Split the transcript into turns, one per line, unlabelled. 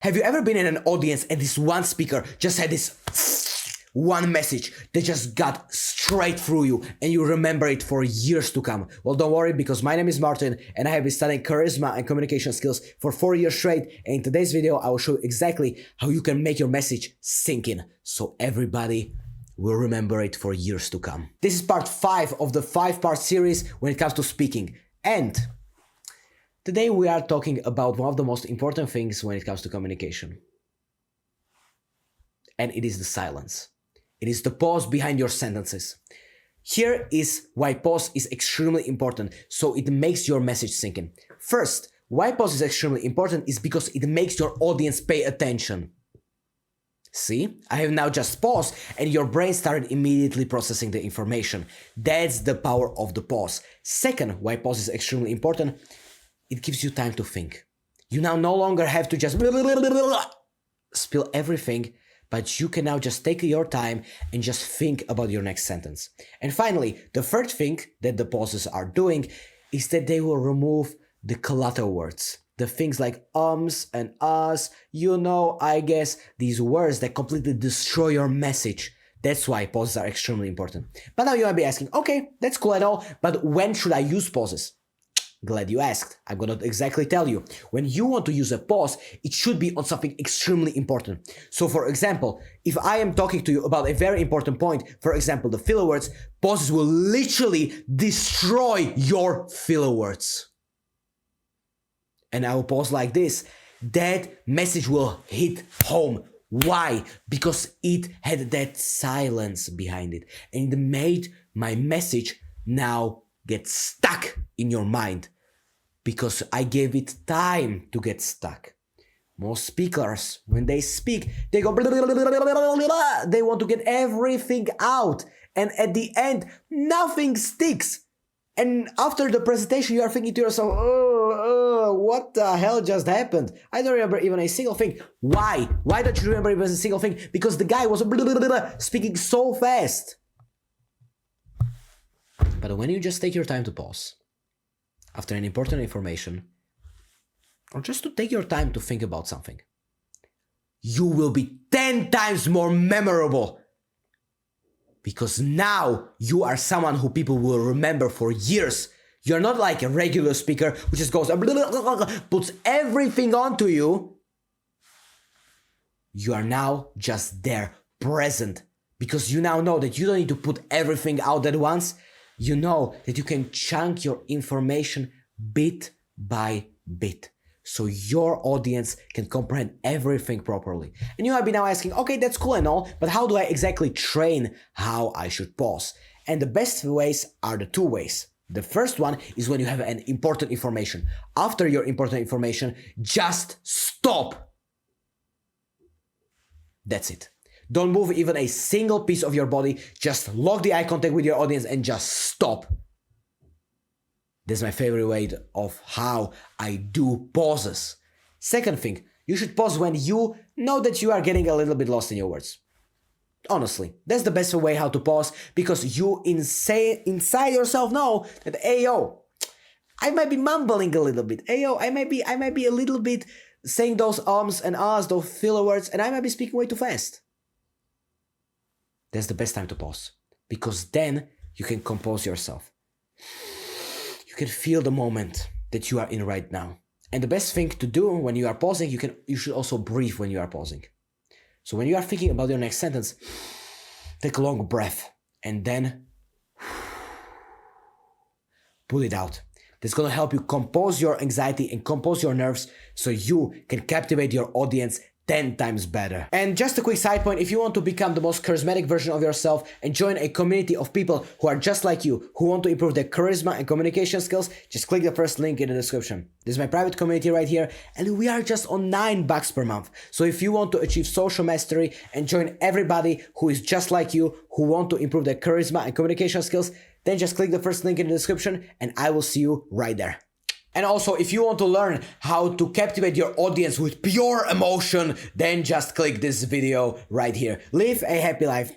Have you ever been in an audience and this one speaker just had this one message that just got straight through you and you remember it for years to come? Well, don't worry, because my name is Martin and I have been studying charisma and communication skills for 4 years straight, and in today's video I will show you exactly how you can make your message sink in so everybody will remember it for years to come. This is part 5 of the 5-part series when it comes to speaking, and today we are talking about one of the most important things when it comes to communication. And it is the silence. It is the pause behind your sentences. Here is why pause is extremely important, so it makes your message sink in. First, why pause is extremely important is because it makes your audience pay attention. See, I have now just paused and your brain started immediately processing the information. That's the power of the pause. Second, why pause is extremely important, it gives you time to think. You now no longer have to just spill everything, but you can now just take your time and just think about your next sentence. And finally, the third thing that the pauses are doing is that they will remove the clutter words. The things like ums and ahs, you know, I guess, these words that completely destroy your message. That's why pauses are extremely important. But now you might be asking, okay, that's cool and all, but when should I use pauses? Glad you asked. I'm gonna exactly tell you. When you want to use a pause, it should be on something extremely important. So for example, if I am talking to you about a very important point, for example, the filler words, pauses will literally destroy your filler words. And I will pause like this. That message will hit home. Why? Because it had that silence behind it. And it made my message now get stuck in your mind. Because I gave it time to get stuck. Most speakers, when they speak, they go blah, blah, blah, blah, blah, blah. They want to get everything out. And at the end, nothing sticks. And after the presentation, you are thinking to yourself, what the hell just happened? I don't remember even a single thing. Why? Why don't you remember even a single thing? Because the guy was speaking so fast. But when you just take your time to pause, after an important information, or just to take your time to think about something, you will be 10 times more memorable. Because now you are someone who people will remember for years. You're not like a regular speaker who just goes, puts everything onto you. You are now just there, present. Because you now know that you don't need to put everything out at once. You know that you can chunk your information bit by bit. So your audience can comprehend everything properly. And you might be now asking, okay, that's cool and all, but how do I exactly train how I should pause? And the best ways are the 2 ways. The first one is when you have an important information. After your important information, just stop. That's it. Don't move even a single piece of your body. Just lock the eye contact with your audience and just stop. That's my favorite way of how I do pauses. Second thing, you should pause when you know that you are getting a little bit lost in your words. Honestly, that's the best way how to pause, because you inside yourself know that, hey yo, I might be mumbling a little bit. Hey yo, I might be a little bit saying those ums and ahs, those filler words, and I might be speaking way too fast. That's the best time to pause, because then you can compose yourself. You can feel the moment that you are in right now. And the best thing to do when you are pausing, you should also breathe when you are pausing. So when you are thinking about your next sentence, take a long breath and then pull it out. That's going to help you compose your anxiety and compose your nerves so you can captivate your audience 10 times better. And just a quick side point, if you want to become the most charismatic version of yourself and join a community of people who are just like you, who want to improve their charisma and communication skills, just click the first link in the description. This is my private community right here, and we are just on $9 per month. So if you want to achieve social mastery and join everybody who is just like you, who want to improve their charisma and communication skills, then just click the first link in the description and I will see you right there. And also, if you want to learn how to captivate your audience with pure emotion, then just click this video right here. Live a happy life.